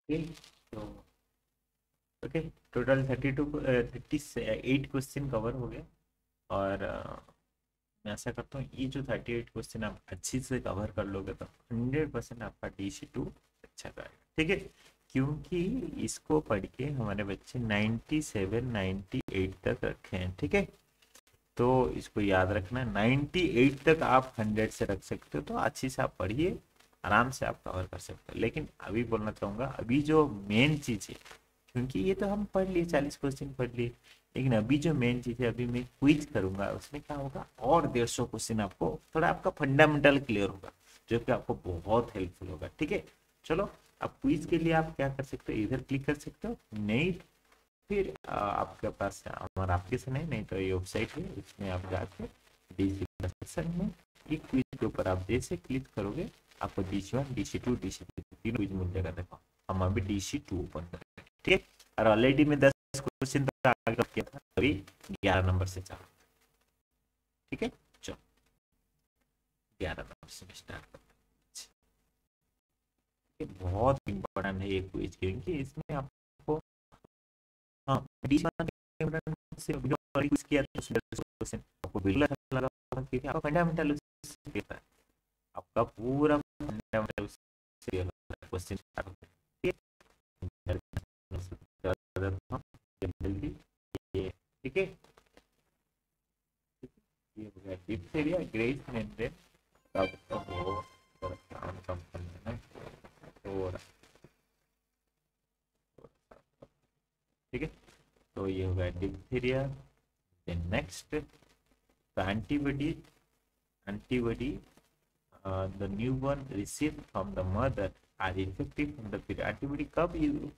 Okay. तो okay, total 38 question cover हो गया। और मैं आशा करता हूँ ये जो 38 क्वेश्चन आप अच्छी से कवर कर लोगे तो 100% आपका DC2 अच्छा जाएगा। ठीक है, क्योंकि इसको पढ़ के हमारे बच्चे 97 98 तक रखे हैं। ठीक है, तो इसको याद रखना, 98 तक आप 100 से रख सकते हो, तो अच्छी से आप पढ़िए, आराम से आप कवर कर सकते हो। लेकिन अभी बोलना चाहूंगा, अभी जो मेन चीज है, क्योंकि ये तो हम पढ़ लिए, 40 क्वेश्चन पढ़ लिए, लेकिन अभी जो मेन चीज है, अभी मैं क्विज करूंगा, उसमें क्या होगा, और 150 क्वेश्चन आपको थोड़ा आपका फंडामेंटल क्लियर होगा, जो कि आपको बहुत हेल्पफुल होगा। ठीक है, चलो, अब क्विज के लिए आप क्या कर सकते हो, इधर क्लिक कर सकते हो, नहीं फिर आपके पास हमारा एप्लीकेशन है, नहीं तो ये वेबसाइट है, इसमें आप जाके डीसी सेक्शन में ये क्विज के ऊपर आप जैसे क्लिक करोगे, आपको DC1 DC2 DC3 तीन क्विज मिल जाएगा। देखो, हम अभी DC2 ओपन करेंगे। ठीक है, और ऑलरेडी में 10 क्वेश्चन तक आगे किया था, अभी 11 नंबर से चालू। ठीक है, चलो 11 नंबर से स्टार्ट करते हैं। बहुत इंपॉर्टेंट है ये क्विज, क्योंकि इसमें आपको, हाँ, DC1 से जो क्विज किया था उसमें क्वेश्चन आपको बिल्कुल अच्छा लगा होगा, क्योंकि आपका फंडामेंटल उससे देता है, आपका पूरा फंडामेंटल उससे क्वेश्चन स्टार्ट होता है। जल्दी ये, ठीक है, ये हो गया डिप्थेरिया, ग्रेस मेम्ब्रेन, तब तो हो काम कम करना है थोड़ा। ठीक है, तो ये हो गया diphtheria. Then next, antibody, antibody the newborn received from the mother are effective from the period। Antibody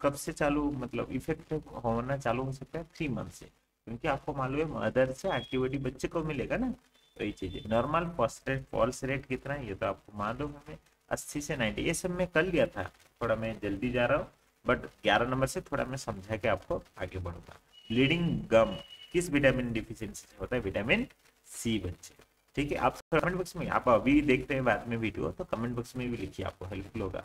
कब से चालू, मतलब इफेक्टिव होना चालू हो सकता है 3 मंथ से, क्योंकि आपको मालूम है मदर से एंटीबॉडी बच्चे को मिलेगा ना। तो ये चीज है। नॉर्मल फॉल्स रेट कितना है ये तो आपको मालूम है, 80 से 90, ये सब मैं कर लिया था, थोड़ा मैं जल्दी जा रहा हूँ, बट 11 नंबर से थोड़ा मैं समझा के आपको आगे बढ़ूंगा। ब्लीडिंग गम किस विटामिन डिफिशियंसी से होता है, विटामिन सी बच्चे। ठीक है, आप कमेंट बॉक्स में, आप अभी देखते हैं बाद में वीडियो, तो कमेंट बॉक्स में भी लिखिए, आपको हेल्पफुल होगा।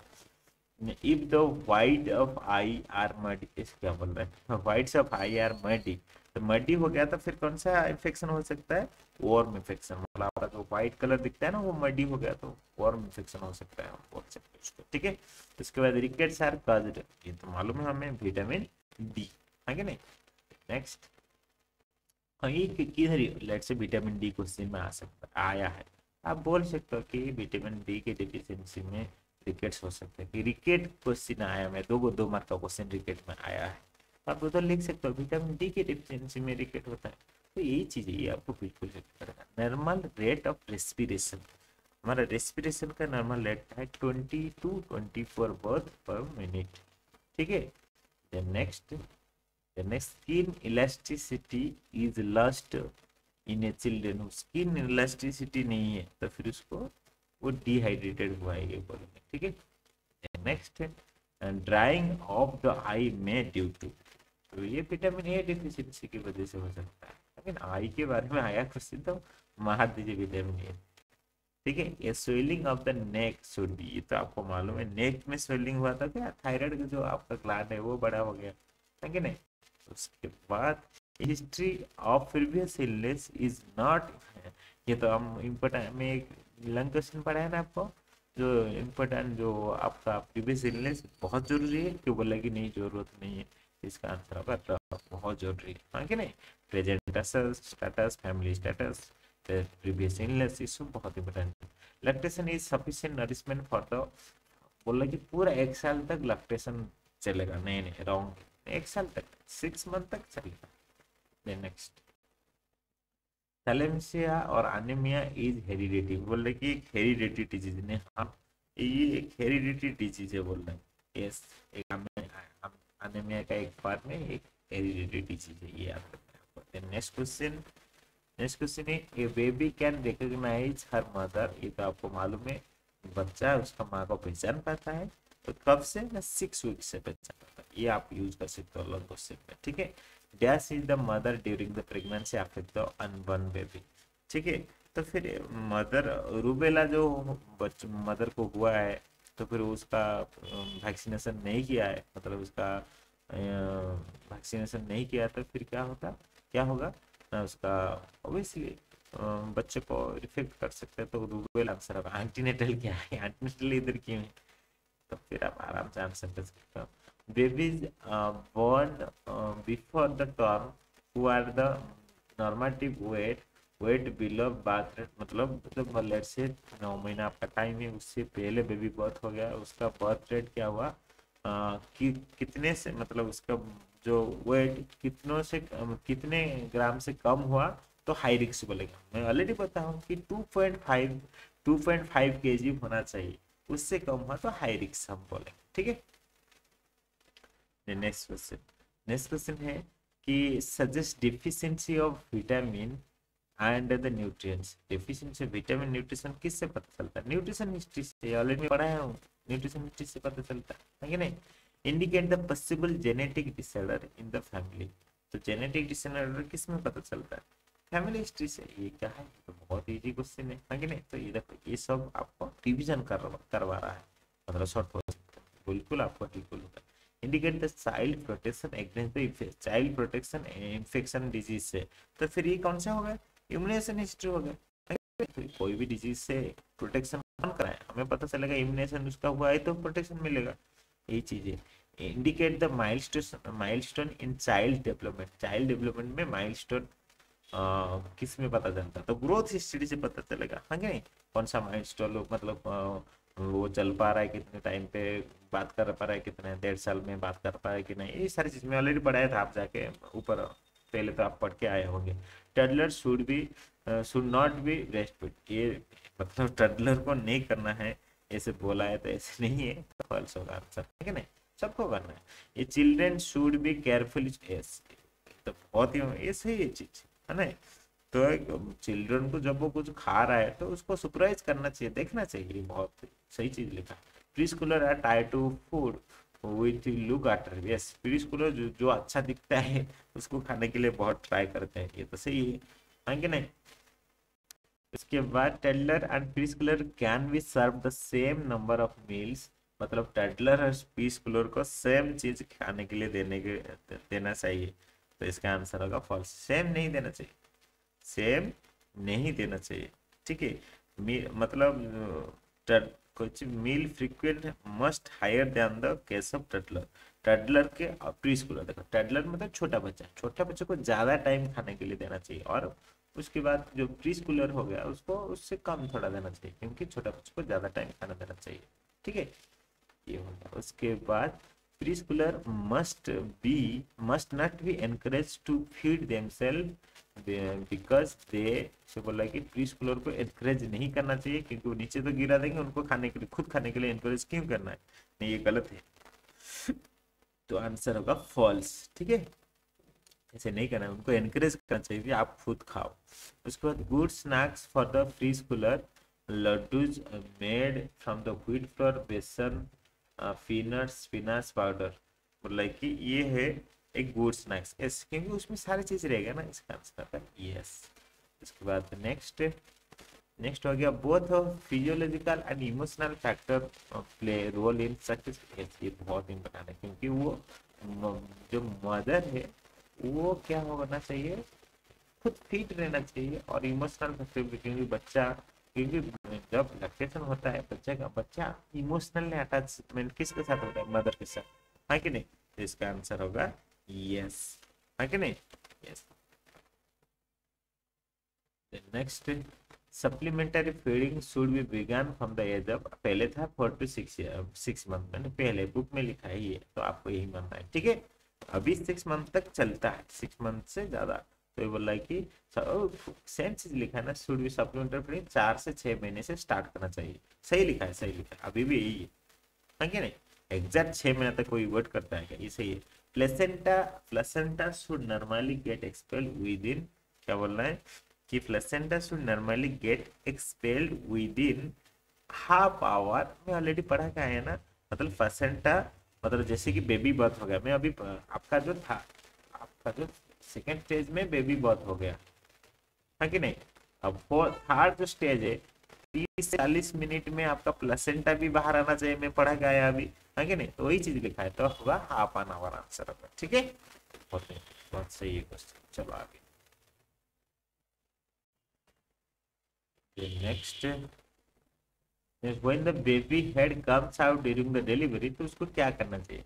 If the white of eye are muddy, इस क्या बोल रहा है, whites of eye are muddy, तो मडी हो गया तो फिर कौन सा इन्फेक्शन हो सकता है, वर्म इन्फेक्शन, मतलब आपका जो व्हाइट कलर दिखता है ना वो मडी हो गया, तो वर्म इन्फेक्शन हो सकता है, हम बोल सकते हैं उसको। ठीक है, उसके बाद रिकेट्स आर काज्ड, ये तो मालूम है हमें, विटामिन डी, है कि नहीं। नेक्स्ट, हाँ, ये किधर लेट से विटामिन डी क्वेश्चन में आ सकता आया है, आप बोल सकते हो कि विटामिन डी के डिफिशियंसी में रिकेट्स हो सकते हैं, कि रिकेट क्वेश्चन आया है, 2 मार्क का क्वेश्चन रिकेट में आया है, तो आप उधर लिख सकते हो विटामिन डी के डिफिशियंसी में रिकेट होता है। तो यही चीज है, ये आपको बिल्कुल करेगा। नॉर्मल रेट ऑफ रेस्पिरेशन, हमारा रेस्पिरेशन का नॉर्मल रेट है 20 to 24 बर्थ पर मिनट। ठीक है, then next, the next, skin elasticity is lost in a children, skin elasticity नहीं है तो फिर उसको वो डिहाइड्रेटेड हुआ है ये बोलेंगे। ठीक है, नेक्स्ट है ड्राइंग ऑफ द आई में ड्यू टू, तो ये विटामिन ए डिफिशियंसी की वजह से हो सकता है, लेकिन आई के बारे में आया क्वेश्चन तो मार दीजिए विटामिन ए। ठीक है, ये swelling of the neck should be, ये तो आपको मालूम है, नेक में स्वेलिंग हुआ था क्या, थायराइड का जो आपका ग्लैंड है वो बड़ा हो गया है कि नहीं। उसके बाद history of previous illness is not, ये तो हम इम्पोर्टेंट में एक लंग क्वेश्चन पढ़ा है ना आपको, जो इम्पोर्टेंट जो आपका प्रीवियस इलनेस बहुत जरूरी है, क्यों बोला कि नहीं जरूरत नहीं है, इसका आंसर होगा तो बहुत जरूरी है, हाँ कि नहीं। Present status, family status, previous illness, ये सब बहुत इंपॉर्टेंट है। Lactation is sufficient nourishment for the, बोला कि पूरा 1 साल तक लैक्टेशन चलेगा, नहीं नहीं रॉन्ग, 1 साल तक, 6 मंथ तक चलेगा। नेक्स्ट, थैलेमिया और एनीमिया इज हेरिडेटरी, बोल रहे कि एक हेरिडेटरी डिजीज ने, हाँ ये एक हेरिडेटरी डिजीज है बोल रहे हैं, यस, एक एनीमिया का एक पार्ट में एक हेरिडेटरी डिजीज है, ये याद रखना है आपको। नेक्स्ट क्वेश्चन, नेक्स्ट क्वेश्चन है a baby can recognise her mother, ये तो आपको मालूम है, बच्चा उसका माँ को पहचान पाता है, तो कब से ना 6 वीक से पहचान पाता है, ये आप यूज कर सकते हो लॉन्ग क्वेश्चन में। ठीक है, dash is the mother during the pregnancy after the unborn baby. ठीक है, तो फिर मदर रूबेला जो मदर को हुआ है तो फिर उसका वैक्सीनेशन नहीं किया है, मतलब उसका वैक्सीनेशन नहीं किया तो फिर क्या होगा ना, उसका ऑब्वियसली बच्चे को इफेक्ट कर सकते हैं। तो रूबेला आंसर होगा। एंटीनेटल क्या है, एंटीनेटल इधर क्यों है, तो फिर आप आराम से आंसर कर सकते हो। Babies born before the term who are the normative weight below birth rate, मतलब जब लेट्स से 9 महीना आपका टाइम है, उससे पहले बेबी बर्थ हो गया, उसका बर्थ रेट क्या हुआ, कितने से, मतलब उसका जो वेट कितने ग्राम से कम हुआ तो हाई रिस्क बोलेगा। मैं ऑलरेडी बता हूँ कि 2.5 केजी होना चाहिए, उससे कम हुआ तो हाई रिस्क हम बोलेंगे। ठीक है, नेक्स्ट क्वेश्चन है कि suggest deficiency of vitamin and the nutrients. Deficiency vitamin nutrition किससे पता चलता है, न्यूट्रिशन हिस्ट्री से, ऑलरेडी पढ़ाया हूँ, न्यूट्रिशन हिस्ट्री से पता चलता है कि नहीं। Indicate the possible genetic disorder in the family. तो जेनेटिक डिसऑर्डर किस में पता चलता है, फैमिली हिस्ट्री से। ये क्या है, तो बहुत इजी क्वेश्चन है कि नहीं। तो ये देखो, ये सब आपको रिविजन करवा रहा है, मतलब शॉर्ट क्वेश्चन, बिल्कुल आपको बिल्कुल होगा। Indicate the child protection against the child protection infection disease से। तो फिर ये कौन सा हो गया, इम्यूनेशन हिस्ट्री हो गया। कोई भी डिजीज से प्रोटेक्शन कौन कराए, हमें पता चलेगा इम्यूनेशन उसका हुआ है तो प्रोटेक्शन मिलेगा, यही चीज है। Indicate the milestone in child development में माइलस्टोन किस में पता चलता है, तो ग्रोथ हिस्ट्री से पता चलेगा, हाँ कि नहीं। कौन सा माइलस्टोन, मतलब वो चल पा रहा है कितने टाइम पे, बात कर पा रहा है कितने 1.5 साल में बात कर पा रहा है कि नहीं, ये सारी चीज में ऑलरेडी पढ़ाया था, आप जाके ऊपर पहले तो आप पढ़ के आए होंगे। Toddler should not be breast feed, ये मतलब टडलर को नहीं करना है, ऐसे बोला है तो ऐसे नहीं है, तो फॉल्स होगा आंसर, है कि नहीं, सबको करना है। ये चिल्ड्रेन शुड बी केयरफुल, तो बहुत ही ये सही है चीज, है ना। तो चिल्ड्रन को जब वो कुछ खा रहा है तो उसको सरप्राइज करना चाहिए, देखना चाहिए, बहुत सही चीज लिखा। Pre schooler are tie to food with look after, yes, pre schooler जो अच्छा दिखता है उसको खाने के लिए बहुत ट्राई करते हैं, ये तो सही है कि नहीं। इसके बाद toddler and preschooler can be serve the same number of meals, मतलब टैडलर और प्री स्कूलर को सेम चीज खाने के लिए देना चाहिए, तो इसका आंसर होगा फॉल्स, सेम नहीं देना चाहिए, सेम नहीं देना चाहिए। ठीक है, मतलब कुछ meal frequent must higher than the case of toddler. Toddler के प्री स्कूलर, देखो टडलर मतलब छोटा बच्चे को ज्यादा टाइम खाने के लिए देना चाहिए, और उसके बाद जो प्री स्कूलर हो गया उसको उससे कम थोड़ा देना चाहिए, क्योंकि छोटा बच्चे को ज्यादा टाइम खाना देना चाहिए। ठीक है, ये होगा। उसके बाद pre schooler must not be encourage to feed themselves because they, से बोला कि प्री स्कूलर को एनकरेज नहीं करना चाहिए, क्योंकि वो नीचे तो गिरा देंगे, उनको खाने के लिए, खुद खाने के लिए एनकरेज क्यों करना है, नहीं, ये गलत है, तो आंसर होगा फॉल्स। ठीक है, ऐसे नहीं करना है, उनको एनकरेज करना चाहिए, आप खुद खाओ। उसके बाद good snacks for the pre Schuler, laddoos made from the wheat flour, बेसन, पीनट्स, स्पिनच पाउडर, मतलब कि ये है एक गुड स्नैक्स, यस, क्योंकि उसमें सारी चीज रहेगा ना, इसका आंसर है यस। इसके बाद नेक्स्ट हो गया, both physiological and emotional factor play role in success, ये बहुत इंपॉर्टेंट है, क्योंकि वो जो मदर है वो क्या होना चाहिए, खुद फिट रहना चाहिए, और इमोशनल फैक्टर भी, क्योंकि जब लैक्टेशन होता है बच्चा इमोशनल अटैचमेंट किसके साथ होता है, मदर के साथ, है कि नहीं, तो इसका आंसर होगा यस, है कि नहीं, yes. Next, supplementary feeding should be begin from the age of, पहले था 4 to 6 मंथ, मैंने पहले बुक में लिखा है ये, तो आपको यही मानना है। ठीक है, अभी 6 मंथ तक चलता है, 6 मंथ से ज्यादा, तो ये बोल रहा है कि सेम चीज लिखा है ना, शुड बी सप्लीमेंटरी फीडिंग 4 से 6 महीने से स्टार्ट करना चाहिए, सही लिखा है, अभी भी यही है कि नहीं, एग्जैक्ट 6 महीने तक कोई वर्ड करता है क्या, ये सही है। Placenta should normally get expelled within, क्या बोल रहा है कि placenta should normally get expelled within half hour, में ऑलरेडी पढ़ा क्या है ना, मतलब प्लेसेंटा, मतलब जैसे कि बेबी बर्थ हो गया, मैं अभी आपका जो सेकेंड स्टेज में बेबी बर्थ हो गया, है कि नहीं, अब थर्ड जो स्टेज है 30 से 40 मिनट में आपका प्लेसेंटा भी बाहर आना चाहिए, मैं पढ़ा के आया अभी, है कि नहीं, तो वही चीज लिखा है, तो होगा हाफ एन आवर आंसर होगा, ठीक है, होते हैं, बहुत सही है क्वेश्चन। चलो आगे next, when the baby head comes out during the delivery, तो उसको क्या करना चाहिए,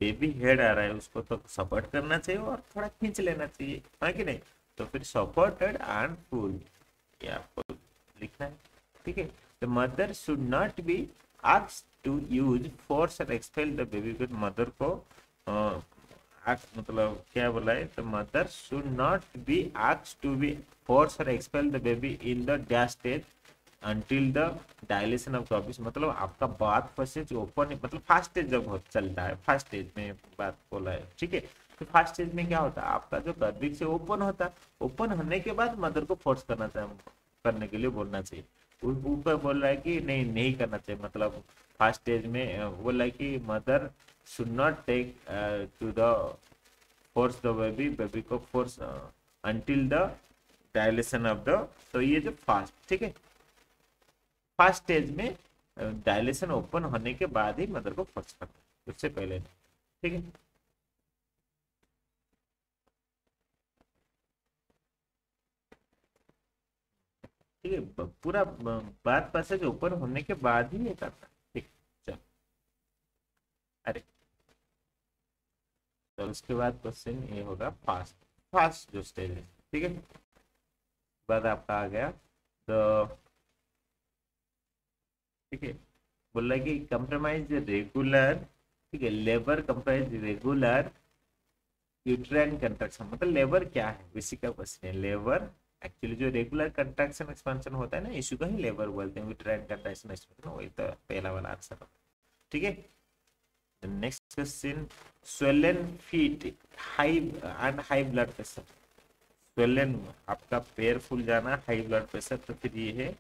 बेबी हेड आ रहा है उसको तो सपोर्ट करना चाहिए और थोड़ा खींच लेना चाहिए, है कि नहीं, तो फिर सपोर्टेड एंड पुल, ये आपको लिखना है, ठीक है। The mother should not be asked to use force और एक्सपेल द बेबी, को मदर को मतलब क्या बोला है, the mother should not be asked to be force और expel the baby in the dash stage until the dilation of गर्भिश, मतलब आपका बात फर्स्ट ओपन, मतलब फास्ट स्टेज जब चलता है, फास्ट स्टेज में बात बोला है, ठीक है, तो फास्ट स्टेज में क्या होता है, आपका जो गर्भिश से ओपन होता है, ओपन होने के बाद मदर को फोर्स करने के लिए बोलना चाहिए, ऊपर बोल रहा है कि नहीं नहीं करना चाहिए, मतलब फास्ट स्टेज में बोल रहा है कि mother should not take to the force the baby, baby को force until the dilation of the, तो ये जो फास्ट, ठीक है, फर्स्ट स्टेज में डायलेशन ओपन होने के बाद ही मदर को फोर्स करना है, उससे पहले नहीं, ठीक है। ठीक है, पूरा बात पैसेज ओपन होने के बाद ही ये करना है, ठीक, चलो अरे, तो उसके बाद क्वेश्चन ये होगा फास्ट, फास्ट जो स्टेज है, ठीक है, बाद आपका आ गया तो, ठीक है, बोल रहा है कि कंप्रोमाइज रेगुलर, ठीक है, labour comprise regular uterine contraction, मतलब लेबर क्या है, इसी का क्वेश्चन है, लेबर एक्चुअली जो रेगुलर कंट्रैक्शन एक्सपेंशन होता है ना, इसी को ही लेबर बोलते हैं, यूट्राइन कंट्रैक्शन एक्सपेंशन, वही तो पहला वाला आंसर होगा, ठीक है। Next question, swollen feet high and high blood pressure, swollen आपका पैर फूल जाना, हाई ब्लड प्रेशर, तो फिर ये है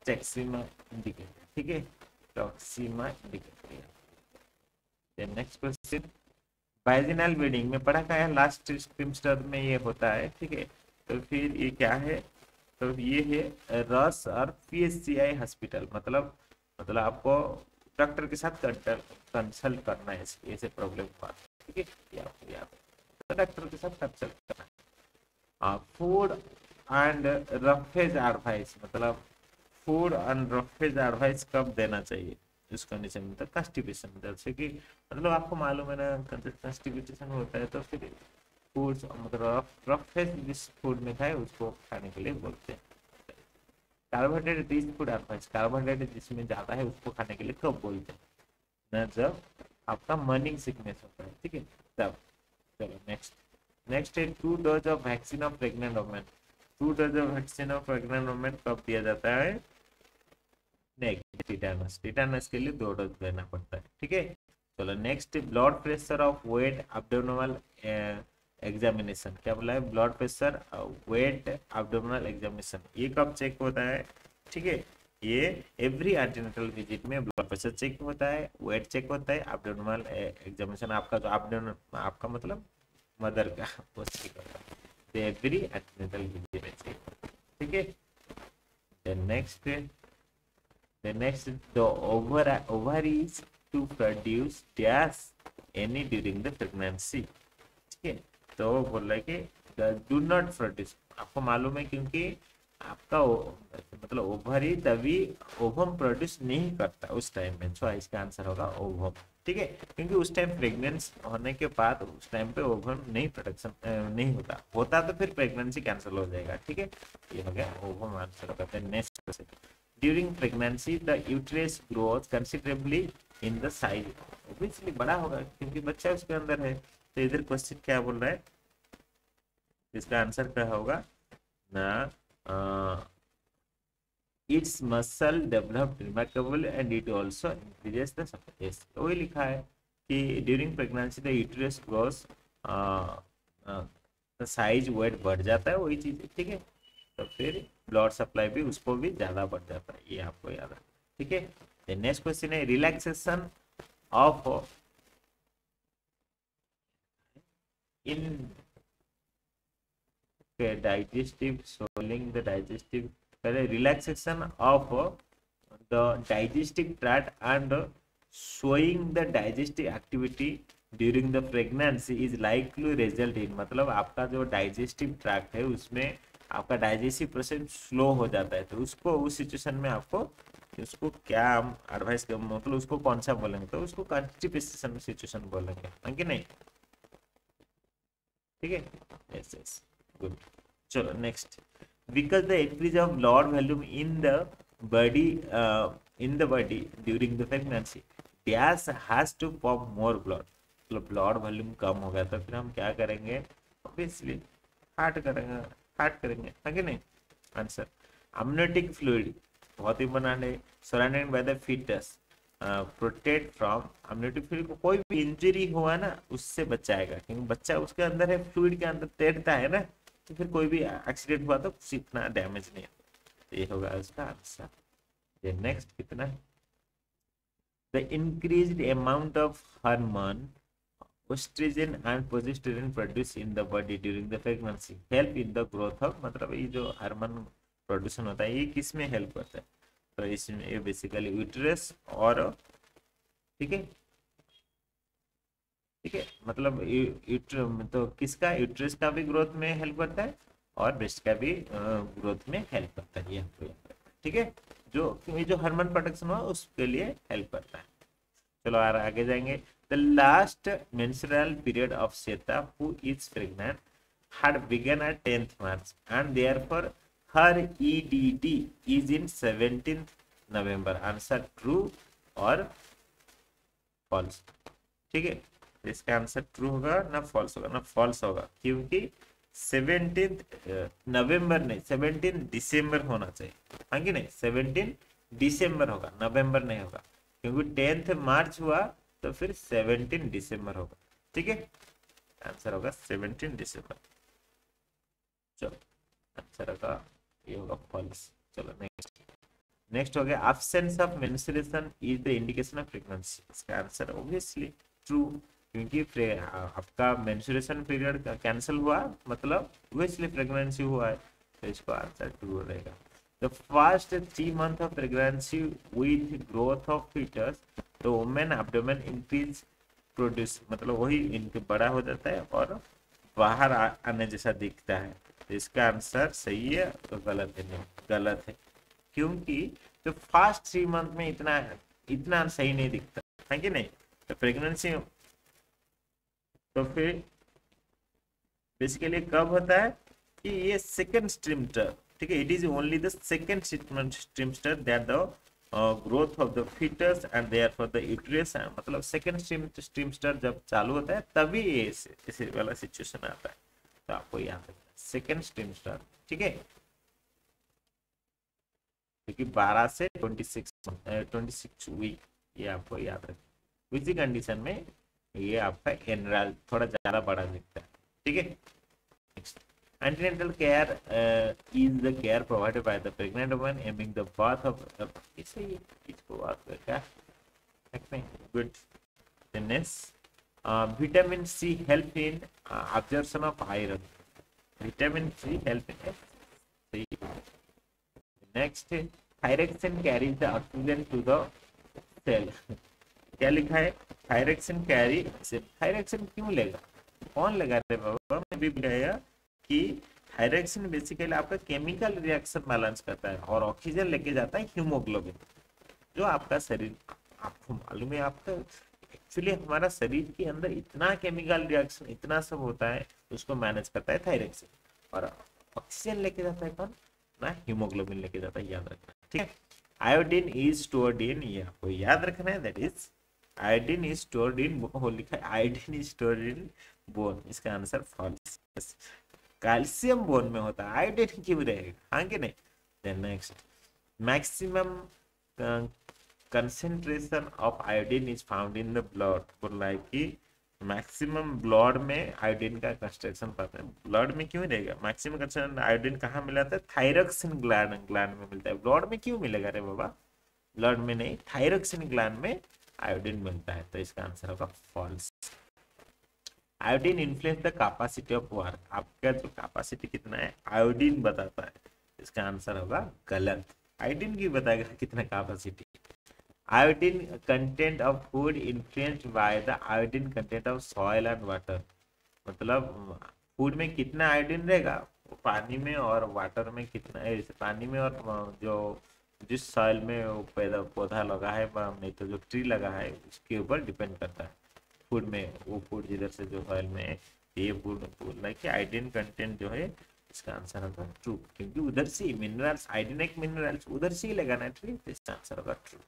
टैक्सीमा इंडिकेटर, ठीक है, टॉक्सीमा इंडिकेटर। नेक्स्ट क्वेश्चन, वाइजिनल ब्लीडिंग में पढ़ा क्या है, लास्ट ट्रिमेस्टर में ये होता है, ठीक है, तो फिर ये क्या है, तो ये है रस और पीएचसीआई हॉस्पिटल, मतलब आपको डॉक्टर के साथ कंसल्ट करना है, ऐसे प्रॉब्लम हुआ, ठीक है, ये आपको याद है, तो डॉक्टर के साथ कंसल्ट करना है। फूड एंड रफेज एडवाइस, मतलब फूड एंड रफेज एडवाइस कब देना चाहिए इस कंडीशन में, तो कॉन्स्टिपेशन, जैसे कि मतलब आपको मालूम है ना, कॉन्स्टिपेशन होता है तो फिर फूड मतलब रफेज जिस फूड में खाए उसको खाने के लिए बोलते हैं। Carbohydrate rich food advice, carbohydrate जिसमें ज्यादा है उसको खाने के लिए कब बोलते हैं ना, जब आपका मॉर्निंग सिकनेस होता है, ठीक है, तब। चलो नेक्स्ट है 2 dose of vaccine of pregnant women, 2 dose of vaccine of pregnant women कब दिया जाता है, नेक्स्ट टिटानस, टिटानस के लिए 2 डोज लेना पड़ता है, ठीक है। चलो next, blood pressure of weight abdominal examination, क्या बोला है, blood pressure weight abdominal examination, ये कब चेक होता है, ठीक है, ये एवरी एंटीनेटल विजिट में ब्लड प्रेशर चेक होता है, वेट चेक होता है, एब्डोमिनल एग्जामिनेशन आपका जो एब्डोमिनल आपका मतलब मदर का वो चेक होता है, तो एवरी एंटीनेटल विजिट में चेक होता है, ठीक है। The next the ovaries to produce dash any during the pregnancy, ठीक है, तो बोल रहा है कि डू नॉट प्रोड्यूस, आपको मालूम है क्योंकि आपका मतलब ओवरी तभी ओवम प्रोड्यूस नहीं करता उस टाइम में, तो इसका आंसर होगा ओवम, ठीक है, क्योंकि उस टाइम प्रेगनेंस होने के बाद उस टाइम पे ओवम नहीं प्रोडक्शन नहीं होता तो फिर प्रेगनेंसी कैंसिल हो जाएगा, ठीक है, ये हो गया ओवम आंसर होगा। Next question, during pregnancy the uterus growth considerably in the size, obviously बड़ा होगा क्योंकि बच्चा उसके अंदर है, तो इधर क्वेश्चन क्या बोल रहा है, इसका आंसर क्या होगा ना, it's muscle developed remarkable and it also increases the सफिकेस, तो वही लिखा है कि during pregnancy the uterus growth size weight बढ़ जाता है, वही चीज है, ठीक है, तो फिर ब्लड सप्लाई भी उसको भी ज्यादा बढ़ जाता है, ये आपको याद है, ठीक है। नेक्स्ट क्वेश्चन है relaxation of in digestive slowing the digestive, पहले relaxation of the digestive tract and showing the digestive activity during the pregnancy is likely result in, मतलब आपका जो डाइजेस्टिव ट्रैक्ट है उसमें आपका डाइजेस्टिव प्रोसेस स्लो हो जाता है, तो उसको उस सिचुएशन में आपको उसको क्या एडवाइस कर, मतलब उसको कौन सा बोलेंगे, तो उसको कॉन्स्टिपेशन सिचुएशन बोलेंगे, है कि नहीं? ठीक है, यस यस, गुड। चलो next, because the increase of blood volume in the body during the pregnancy dash has to pump more blood, मतलब ब्लड वॉल्यूम कम हो गया तो फिर हम क्या करेंगे, ऑब्वियसली हार्ट करेंगे, है कि नहीं? आंसर, amniotic फ्लूइड बहुत इंपॉर्टेंट है, surrounded by the foetus protect from amniotic fluid को कोई भी इंजरी हुआ ना उससे बचाएगा, क्योंकि बच्चा उसके अंदर है, फ्लूइड के अंदर तैरता है ना, तो फिर कोई भी एक्सीडेंट हुआ तो कुछ इतना डैमेज नहीं होता, ये होगा उसका आंसर। ये नेक्स्ट कितना है, the increased amount of hormone estrogen and progesterone produced in the body during the pregnancy help in the growth of, मतलब ये जो हार्मोन प्रोड्यूसन होता है ये किस में हेल्प करता है, तो इसमें ये बेसिकली यूट्रस और, ठीक है ठीक है, मतलब तो किसका, यूट्रस का भी ग्रोथ में हेल्प करता है और ब्रेस्ट का भी ग्रोथ में हेल्प करता है, ये आपको याद रखना है, ठीक है, जो ये जो हार्मोन प्रोडक्शन हुआ उसके लिए हेल्प करता है। चलो यार आगे जाएंगे, the last menstrual period of Shweta who is pregnant had begun at 10th March and therefore her EDD is in 17th November, answer true or false, ठीक है, इसका आंसर ट्रू होगा ना फॉल्स होगा, ना फॉल्स होगा, क्योंकि 17 नवंबर नहीं 17 दिसंबर होना चाहिए, हाँ कि नहीं, 17 दिसंबर होगा, नवंबर नहीं होगा, क्योंकि 10th मार्च हुआ तो फिर 17 दिसंबर होगा, ठीक है, आंसर होगा 17 दिसंबर। चलो आंसर होगा ये होगा फॉल्स। चलो नेक्स्ट हो गया, absence of menstruation is the indication of pregnancy, इसका आंसर ऑब्वियसली ट्रू, क्योंकि आपका मेंस्ट्रुएशन पीरियड कैंसिल हुआ मतलब ऑब्वियसली प्रेगनेंसी हुआ है, तो इसको आंसर ट्रू रहेगा। The first 3 months of pregnancy with growth of fetus, the woman abdomen increase produce, मतलब वही इनके बड़ा हो जाता है और बाहर आने जैसा दिखता है, तो इसका आंसर सही है तो गलत है, नहीं गलत है, क्योंकि जो फर्स्ट 3 मंथ में इतना इतना सही नहीं दिखता है कि नहीं, तो प्रेगनेंसी तो फिर बेसिकली कब होता है कि ये सेकेंड स्ट्रीमस्टर, ठीक है, it is only the second trimester that the growth of the foetus and therefore the uterus, मतलब सेकेंड स्ट्रीमस्टर जब चालू होता है तभी ये इसे वाला सिचुएशन आता है, तो आपको याद रखना सेकेंड स्ट्रीमस्टर, ठीक है, क्योंकि 12 से 26 वीक, ये आपको याद रखना, इसी कंडीशन में ये आपका एनरल थोड़ा ज्यादा बड़ा दिखता है, ठीक है। Antenatal care is the care provided by the pregnant woman aiming the birth of इसको बात क्या good next, vitamin C help in absorption of iron, vitamin C help in next, thyroxine carries the oxygen to the cell, क्या लिखा है, thyroxine carry, thyroxine क्यों लेगा, कौन लगा रहे बाबा, मैं भी बताया कि थायरॉक्सिन बेसिकली आपका केमिकल रिएक्शन बैलेंस करता है और ऑक्सीजन लेके जाता है हीमोग्लोबिन, जो आपका शरीर, आपको मालूम है आपका एक्चुअली हमारा शरीर के अंदर इतना केमिकल रिएक्शन इतना सब होता है, उसको मैनेज करता है थायरॉक्सिन, और ऑक्सीजन लेके जाता है कौन ना, हीमोग्लोबिन लेके जाता है, याद रखना, ठीक है। आयोडीन इज स्टोर्ड इन, ये आपको याद रखना है, that is iodine is stored in, हो लिखा है iodine is stored in bone, इसका आंसर फॉल्स, कैल्शियम बोन में होता है, आयोडीन क्यों रहेगा, हाँ कि नहीं। Then next, maximum concentration of iodine is found in the blood, बोला है कि मैक्सिमम ब्लड में आयोडीन का कंसंट्रेशन पाते हैं, ब्लड में क्यों रहेगा, मैक्सिमम कंसंट्रेशन आयोडीन कहाँ मिलाता है, थायरॉक्सिन ग्लैंड में मिलता है, ब्लड में क्यों मिलेगा रे बाबा, ब्लड में नहीं, थायरॉक्सिन ग्लैंड में आयोडीन मिलता है, तो इसका आंसर होगा false. Iodine influence the capacity of work, आपका जो कैपेसिटी कितना है आयोडीन बताता है, इसका आंसर होगा गलत, आयोडीन की बताएगा कितना capacity. Iodine content of food influenced by the iodine content of soil and water. मतलब फूड में कितना आयोडीन रहेगा, पानी में और वाटर में कितना, पानी में और जो जिस सॉइल में वो पैदा पौधा लगा है नहीं तो जो ट्री लगा है उसके ऊपर डिपेंड करता है। फूड में वो फूड जिधर से जो सॉइल में है, ये फूड लाइक कि आयोडीन कंटेंट जो है इसका आंसर होगा ट्रू, क्योंकि उधर से मिनरल्स, आयोडीनिक मिनरल्स उधर से ही लगाना है ट्री, तो इसका आंसर होगा true.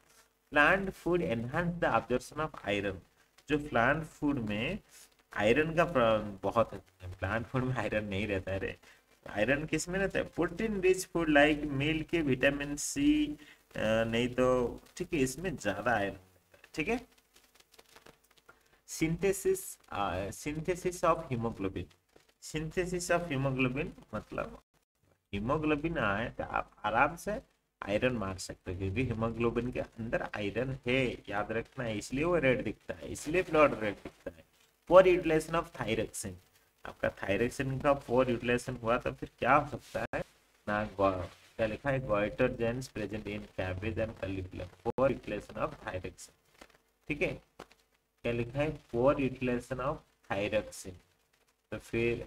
Plant food enhance the absorption of iron. जो प्लांट फूड में आयरन का बहुत है, प्लांट फूड में आयरन नहीं रहता है रे। आयरन किस में रहता है, protein rich food like milk, vitamin C, नहीं तो ठीक है इसमें ज्यादा आयरन रहता है। ठीक है, synthesis, synthesis of haemoglobin. Synthesis of haemoglobin मतलब हीमोग्लोबिन आए तो आप आराम से आयरन मार सकते हो, क्योंकि हीमोग्लोबिन के अंदर आयरन है, याद रखना है, इसलिए वो रेड दिखता है, इसलिए ब्लड रेड दिखता है। पोर यूटिलाइजेशन ऑफ थायरक्सिन। आपका थायरक्सिन का पोर यूटिलाइजेशन हुआ तो फिर क्या हो सकता है ना, क्या लिखा है, goitrogens present in cabbage and cauliflower, poor utilisation of thyroxine. ठीक है, क्या लिखा है, पोर यूटिलाइजेशन ऑफ थायरक्सिन। तो फिर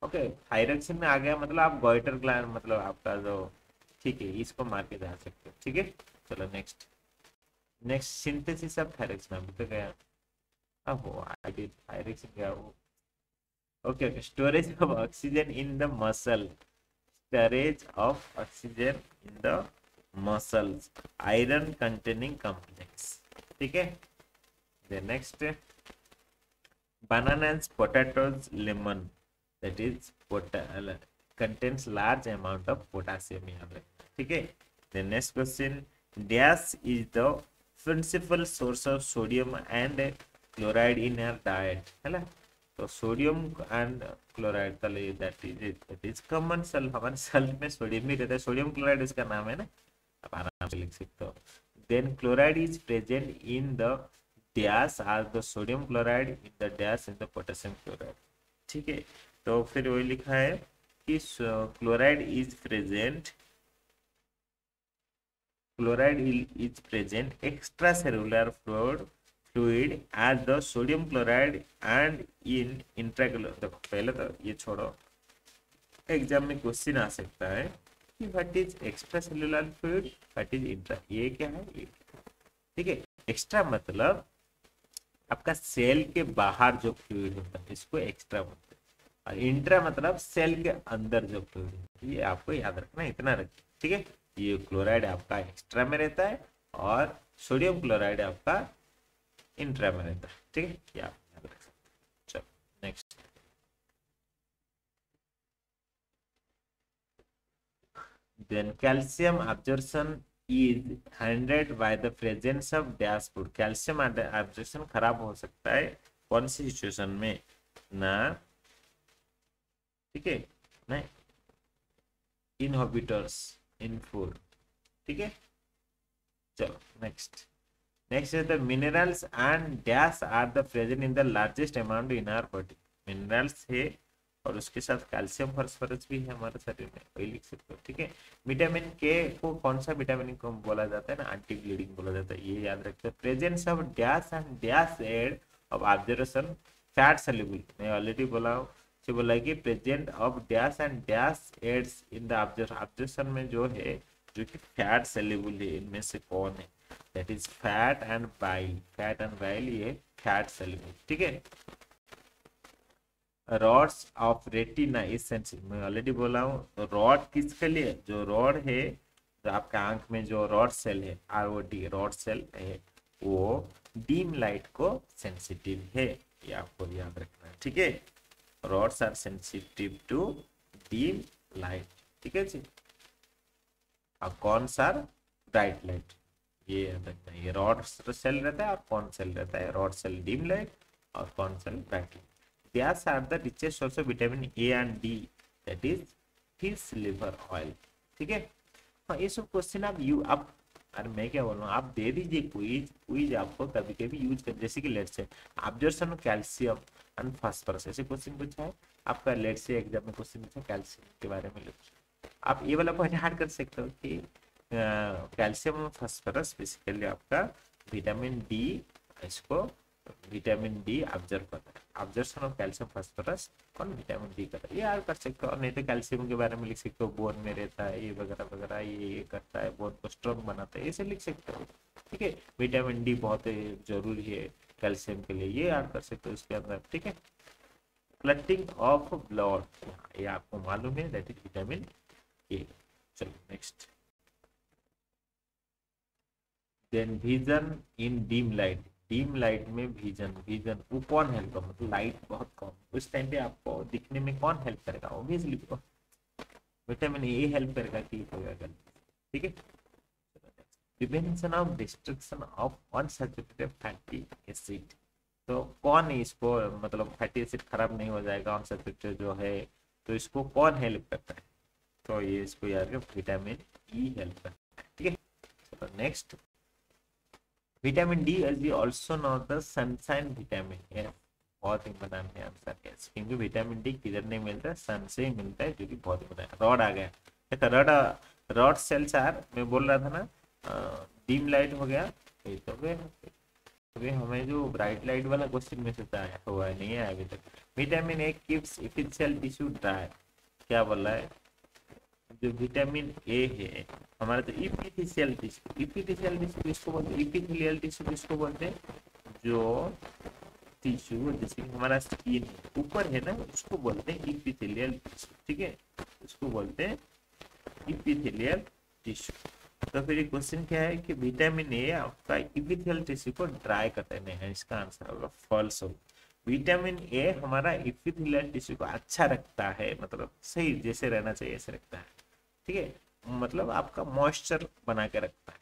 ओके थायरक्सिन में आ गया, मतलब आप गोइटर ग्लैंड मतलब आपका जो, ठीक है इसको मार के जा सकते हो। ठीक है, चलो next, next synthesis of thyroxine अभी तो गया, अब वो आई डिड थायरक्सिन गया वो। Okay okay, storage of oxygen in the muscle, storage of oxygen in the muscles, iron containing complex. ठीक है, the next bananas, potatoes, lemon, that is contains large amount of potassium, याद रखना। ठीक है, the next question, dash is the principal source of sodium and chloride in our diet, है ना। तो sodium and chloride का दैट इज कॉमन सेल, हमारे cell में सोडियम ही रहता है, सोडियम क्लोराइड इसका नाम है ना, आप आराम से लिख सकते हो। Then chloride is present in the dash are the sodium chloride in the dash in the potassium chloride. ठीक है, तो फिर वही लिखा है कि chloride is present, chloride is present extracellular fluid as the sodium chloride and in intracellular। देखो पहले तो ये छोड़ो, एग्जाम में क्वेश्चन आ सकता है कि what is extra cellular fluid, what is intra, ये क्या है ये। ठीक है, एक्स्ट्रा मतलब आपका सेल के बाहर जो फ्लूइड होता है इसको एक्स्ट्रा बोलते हैं, और इंट्रा मतलब सेल के अंदर जो फ्लूइड होता है, ये आपको याद रखना, इतना रखिए। ठीक है, ये क्लोराइड आपका एक्स्ट्रा में रहता है और सोडियम क्लोराइड आपका इंट्रा में रहता है। ठीक है, ये आप याद रख सकते हैं। चलो next, then calcium absorption is hindered by the presence of dash food। Calcium absorption खराब हो सकता है कौन सी सिचुएशन में ना, ठीक है ना, इनहिबिटर्स इन फूड। ठीक है, चलो नेक्स्ट, नेक्स्ट है the minerals and dash are the present in the largest amount in our body. Minerals है और उसके साथ कैल्शियम फास्फोरस भी है हमारे शरीर में, वही लिख सकते हो। ठीक है, विटामिन के को कौन सा विटामिन को बोला जाता है ना, एंटी ब्लीडिंग बोला जाता है, ये याद रखते हैं। Presence of dash and dash aid of observation fat soluble, मैं ऑलरेडी बोला हूँ, बोला कि present of dash and dash aids in the observation में जो है जो कि फैट सोल्यूबल है, इनमें से कौन है, that is fat and bile, fat and bile ये फैट सोल्यूबल। ठीक है, रॉड्स ऑफ रेटिना इसेंशियल, मैं ऑलरेडी बोला हूँ, रॉड किसके लिए, जो रॉड है जो आपका आंख में जो रॉड सेल है, आरओडी रॉड सेल है, वो डीम लाइट को सेंसिटिव है, ये आपको याद रखना है। ठीक है, rods are sensitive to dim light. ठीक है जी, और कौन सा ब्राइट लाइट, ये याद रखना है, ये रॉड सेल रहता है और कौन सेल रहता है, रॉड सेल डीम लाइट और cone cell bright light. These are the richest source of vitamin A and D, that is fish liver oil। ठीक है, हाँ ये सब क्वेश्चन आप अरे मैं क्या बोल रहा हूँ, आप दे दीजिए क्विज, क्विज आपको कभी कभी यूज कर, जैसे कि लेट से observation of calcium and phosphorus, ऐसे क्वेश्चन पूछा है आपका, लेट से एग्जाम में क्वेश्चन पूछा कैल्शियम के बारे में, आप ये वाला पॉइंट ऐड कर सकते हो कि कैल्शियम और फास्फोरस बेसिकली आपका विटामिन डी, इसको विटामिन डी ऑब्जर्व करता है, ऑब्जर्वेशन ऑफ कैल्शियम फास्फोरस कौन विटामिन डी करता है, ये याद कर सकते हो। और नहीं तो कैल्शियम के बारे में लिख सकते हो, बोन में रहता है ये वगैरह वगैरह, ये करता है, बोन को स्ट्रॉन्ग बनाता है, ऐसे लिख सकते हो। ठीक है, विटामिन डी बहुत जरूरी है कैल्शियम के लिए, ये याद कर सकते हो इसके अंदर। ठीक है, क्लटिंग ऑफ ब्लड, ये आपको मालूम है, दैट इज विटामिन ए। चलो next, then vision in dim light, dim light में विजन, विजन वो कौन हेल्प कर, मतलब लाइट बहुत कम उस टाइम पे आपको दिखने में कौन हेल्प करेगा, ऑब्वियसली विटामिन ए हेल्प करेगा कि होगा। ठीक है, prevention of destruction of unsaturated fatty acid, तो कौन इसको मतलब फैटी एसिड खराब नहीं हो जाएगा अनसैचुरेटेड जो है, तो इसको कौन हेल्प करता है, तो ये इसको याद रखो विटामिन ई हेल्प करता है। ठीक है, चलो next, vitamin D as we also know the sunshine vitamin, ये बहुत इंपॉर्टेंट है आंसर है, क्योंकि विटामिन डी किधर नहीं मिलता, सन से ही मिलता है, जो कि बहुत इंपॉर्टेंट। रॉड आ गया, देखो रॉड, रॉड सेल्स आर, मैं बोल रहा था ना डीम लाइट हो गया, तो अभी हमें जो ब्राइट लाइट वाला क्वेश्चन में से आया हुआ है, नहीं है अभी तक। Vitamin A keeps epithelial tissue dry, क्या बोल रहा है, जो विटामिन ए है हमारा, तो इपिथेलियल टिश्यू, इपिथेलियल टिश्यू किसको बोलते हैं, इपिथेलियल टिश्यू किसको बोलते हैं, जो टिश्यू जैसे कि हमारा स्किन ऊपर है ना, उसको बोलते हैं इपिथेलियल टिश्यू। ठीक है, उसको बोलते हैं इपिथेलियल टिश्यू। तो फिर क्वेश्चन क्या है कि विटामिन ए आपका इपिथेलियल टिश्यू को ड्राई करता है, नहीं, इसका आंसर होगा फॉल्स होगा। विटामिन ए हमारा इपिथेलियल टिश्यू को अच्छा रखता है, मतलब सही जैसे रहना चाहिए ऐसे रखता है। ठीक है, मतलब आपका मॉइस्चर बना के रखता है।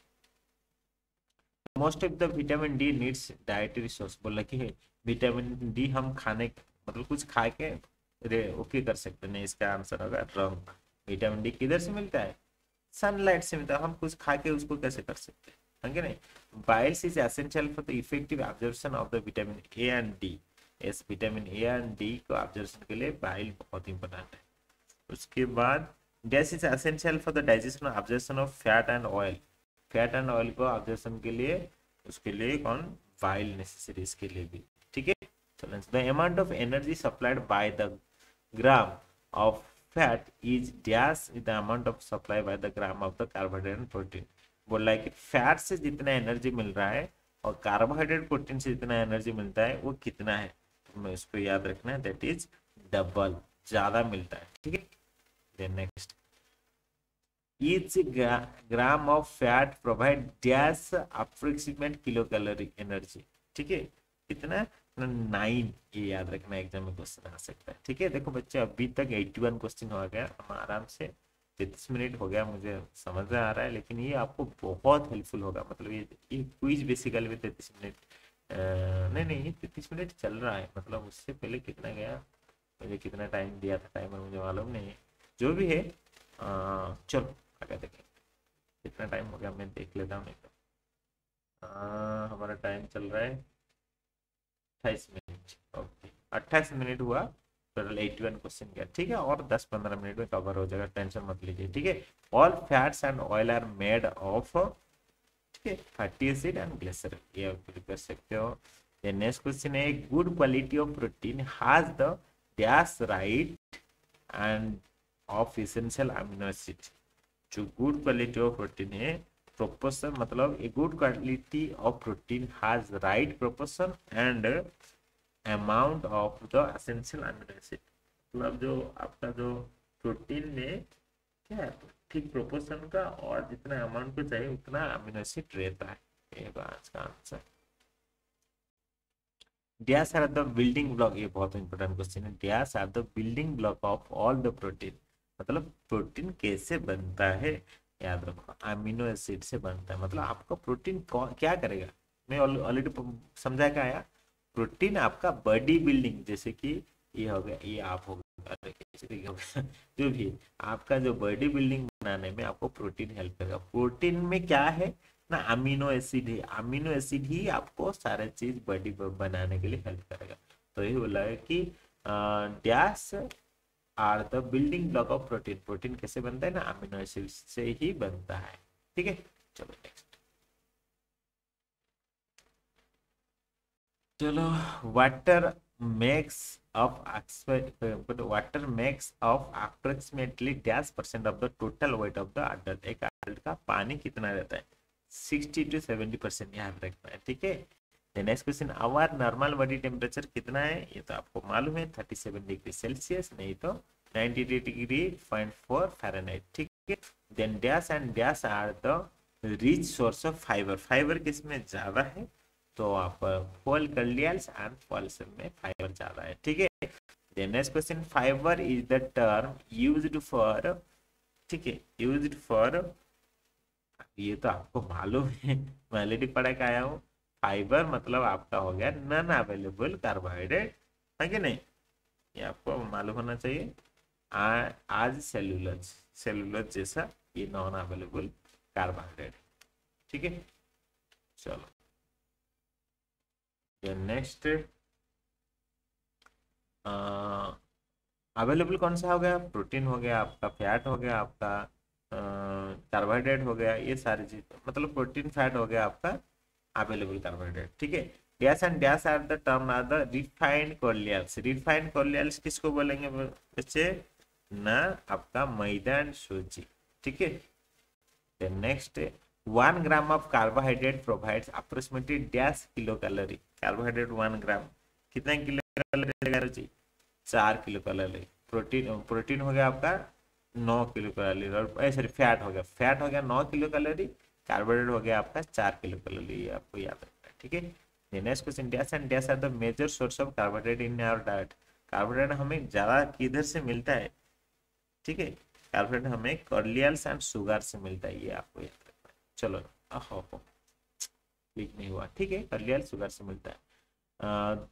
Most of the vitamin D needs dietary source, बोला कि विटामिन डी हम खाने मतलब कुछ खा के ओके कर सकते नहीं, इसका आंसर होगा रॉन्ग। विटामिन डी किधर से मिलता है, सनलाइट से मिलता है, हम कुछ खा के उसको कैसे कर सकते हैं, है नहीं। Biles is essential for the effective observation of the vitamin A and D, yes vitamin A and D को ऑब्जर्वेशन के लिए बाइल बहुत इंपॉर्टेंट है। उसके बाद gas is essential for the digestion और observation of fat and oil, fat and oil को observation के लिए, उसके लिए कौन, बाइल नेसेसरी, इसके लिए भी। ठीक है, चलो the amount of energy supplied by the gram of fat is dash the amount of supply by the gram of the carbohydrate and protein, बोल रहा है कि फैट से जितना एनर्जी मिल रहा है और कार्बोहाइड्रेट प्रोटीन से जितना एनर्जी मिलता है वो कितना है, तो इसको याद रखना है, दैट इज डबल, ज्यादा मिलता है। ठीक है, then next, each gram of fat provide dash approximate kilocalorie energy, ठीक है, कितना 9, ये याद रखना, एग्जाम में क्वेश्चन आ सकता है। ठीक है, देखो बच्चे अभी तक 81 क्वेश्चन हो गया, हम आराम से 33 मिनट हो गया, मुझे समझ में आ रहा है, लेकिन ये आपको बहुत हेल्पफुल होगा, मतलब ये क्विज बेसिकली में 33 मिनट नहीं नहीं, ये 33 मिनट चल रहा है, मतलब उससे पहले कितना गया, मुझे कितना टाइम दिया था, टाइमर मुझे मालूम नहीं है, जो भी है चलो आगे देखें कितना टाइम हो गया, मैं देख लेता हूँ। नहीं तो हमारा टाइम चल रहा है 28 मिनट, ओके 28 मिनट हुआ, टोटल 81 क्वेश्चन किया। ठीक है, और 10-15 मिनट में कवर हो जाएगा, टेंशन मत लीजिए। ठीक है, all fats and oil are made of, ठीक है, फैटी एसिड एंड ग्लिसरीन, ये आप कर सकते हो। नेक्स्ट क्वेश्चन है, good quality of protein has the dash right end of essential amino acid, जो गुड क्वालिटी ऑफ प्रोटीन है, प्रोपोर्शन मतलब a good quality of protein has right proportion and amount of the essential amino acid, मतलब जो आपका जो protein में क्या है, ठीक प्रोपोर्शन का और जितना अमाउंट को चाहिए उतना अमीनो एसिड रहता है, ये आज का answer. Dash are the building block, ये बहुत इंपॉर्टेंट क्वेश्चन है, dash are the building block of all the protein, मतलब प्रोटीन कैसे बनता है, याद रखो अमीनो एसिड से बनता है, मतलब आपका प्रोटीन क्या करेगा, मैं ऑलरेडी समझा के आया, प्रोटीन आपका बॉडी बिल्डिंग, जैसे कि ये हो गया, ये आप हो गया, जो भी आपका जो बॉडी बिल्डिंग बनाने में आपको प्रोटीन हेल्प करेगा। प्रोटीन में क्या है ना, अमीनो एसिड है, अमीनो एसिड ही आपको सारे चीज बॉडी बनाने के लिए हेल्प करेगा। तो ये बोला है कि dash are the building block of protein. Protein कैसे बनता है ना, अमीनो एसिड से ही बनता है। ठीक है, चलो नेक्स्ट। चलो, water makes of approximately dash percent of the total weight of the adult. एक अडल्ट का पानी कितना रहता है, 60 to 70% याद रखना है। ठीक है, next question, our normal body temperature कितना है, ये तो आपको मालूम है 37 डिग्री सेल्सियस, नहीं तो 93.4 फ़ारेनहाइट। ठीक है, then dash and dash are the rich source of fibre. Fibre किसमें ज्यादा है, तो आप फॉल कर्लियल्स एंड पल्स में फाइबर ज्यादा है। ठीक है, then next question, fibre is the term used for, ठीक है, यूज्ड फॉर, ये तो आपको मालूम है, मैं ऑलरेडी पढ़ा के आया हूँ। फाइबर मतलब आपका हो गया नॉन अवेलेबल कार्बोहाइड्रेट, है कि नहीं, ये आपको मालूम होना चाहिए। आज सेलुलोज, सेलुलोज जैसा ये नॉन अवेलेबल कार्बोहाइड्रेट। ठीक है, चलो नेक्स्ट, अवेलेबल कौन सा हो गया, प्रोटीन हो गया आपका, फैट हो गया आपका, कार्बोहाइड्रेट हो गया, ये सारी चीज मतलब प्रोटीन फैट हो गया आपका अवेलेबल कार्बोहाइड्रेट। ठीक है, dash and dash are the term are the refined cereals. Refined cereals किसको बोलेंगे बच्चे ना, आपका मैदा एंड सूजी। ठीक है, next, 1 gram of carbohydrate provides approximately dash kilo calorie. Carbohydrate 1 ग्राम कितना kilo calorie, 4 kilo calorie. Protein हो गया आपका 9 किलो कैलोरी, और सॉरी फैट हो गया 9 किलो कैलोरी, कार्बोहाइड्रेट हो गया आपका 4 किलो कैलोरी, आपको याद रखना है। ठीक है, next question, dash and dash are the major source of carbohydrate in our diet. Carbohydrate हमें ज्यादा किधर से मिलता है, ठीक है, कार्बोहाइड्रेट हमें कार्लियल्स एंड शुगर से मिलता है, ये आपको याद रखना है। चलो, क्लिक नहीं हुआ, ठीक है, कार्लियल शुगर से मिलता है।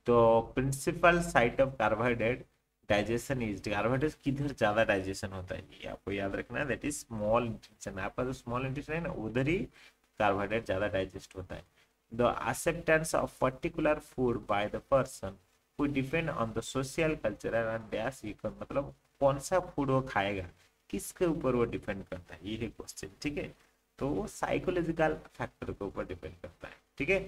तो principal site of carbohydrate digestion is, carbohydrate किधर ज्यादा डाइजेशन होता है, ये आपको याद रखना है, दैट इज स्मॉल इंटेस्टाइन। आपका जो स्मॉल इंटेस्टाइन है ना, उधर ही कार्बोहाइड्रेट ज्यादा डाइजेस्ट होता है। The acceptance of particular food by the person who depend on the social cultural and dash econ, मतलब कौन सा फूड वो खाएगा, किसके ऊपर वो डिपेंड करता है, ये है क्वेश्चन। ठीक है, तो वो साइकोलॉजिकल फैक्टर के ऊपर डिपेंड करता है। ठीक है,